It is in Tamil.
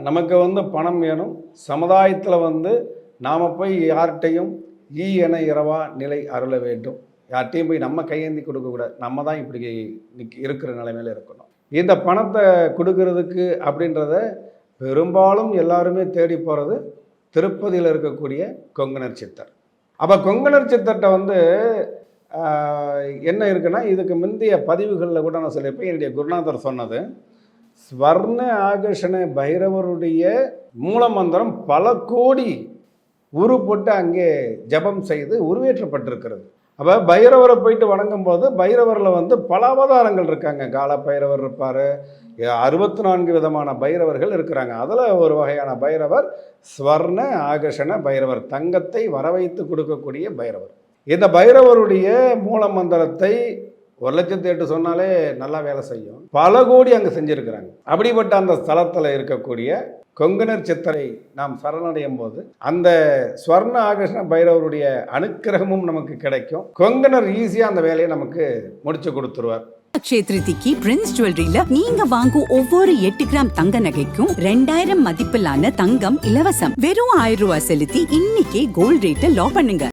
நமக்கு பணம் வேணும். சமுதாயத்தில் நாம் போய் யார்கிட்டையும் என இரவா நிலை அருள வேண்டும். யார்கிட்டையும் போய் நம்ம கையேந்தி கொடுக்கக்கூடாது. நம்ம தான் இப்படி இருக்கிற நிலைமையில் இருக்கணும். இந்த பணத்தை கொடுக்கறதுக்கு அப்படின்றத பெரும்பாலும் எல்லாருமே தேடி போகிறது திருப்பதியில் இருக்கக்கூடிய கொங்கணர் சித்தர். அப்போ கொங்கணர் சித்தர்கிட்ட என்ன இருக்குன்னா, இதுக்கு முந்தைய பதிவுகளில் கூட நான் சொல்லியிருப்பேன். என்னுடைய குருநாதர் சொன்னது, ஸ்வர்ண ஆகர்ஷண பைரவருடைய மூலமந்திரம் பல கோடி உருப்பட்டு அங்கே ஜபம் செய்து உருவேற்றப்பட்டிருக்கிறது. அப்போ பைரவரை போயிட்டு வணங்கும் போது பைரவரில் பல அவதாரங்கள் இருக்காங்க. கால பைரவர் இருப்பார், 64 விதமான பைரவர்கள் இருக்கிறாங்க. அதில் ஒரு வகையான பைரவர் ஸ்வர்ண ஆகர்ஷண பைரவர், தங்கத்தை வரவைத்து கொடுக்கக்கூடிய பைரவர். இந்த பைரவருடைய மூல மந்திரத்தை 1,08,000 சொன்னாலே நல்லா வேலை செய்யும். பல கோடி அங்கே செஞ்சுருக்கிறாங்க. அப்படிப்பட்ட அந்த ஸ்தலத்தில் இருக்கக்கூடிய கொங்கணர் சித்தரை நாம் சரணடையும் போது அந்த ஸ்வர்ண ஆகர்ஷண பைரவருடைய அனுக்கிரகமும் நமக்கு கிடைக்கும். கொங்கணர் ஈஸியாக அந்த வேலையை நமக்கு முடிச்சு கொடுத்துருவார். அக்ஷயத்ரிதிக்கு பிரின்ஸ் ஜுவல்லரியில நீங்க வாங்கும் ஒவ்வொரு 8 கிராம் தங்க நகைக்கும் 2000 மதிப்பிலான தங்கம் இலவசம். வெறும் 1000 ரூபாய் செலுத்தி இன்னைக்கே கோல்ட் ரேட்டை லாக் பண்ணுங்க.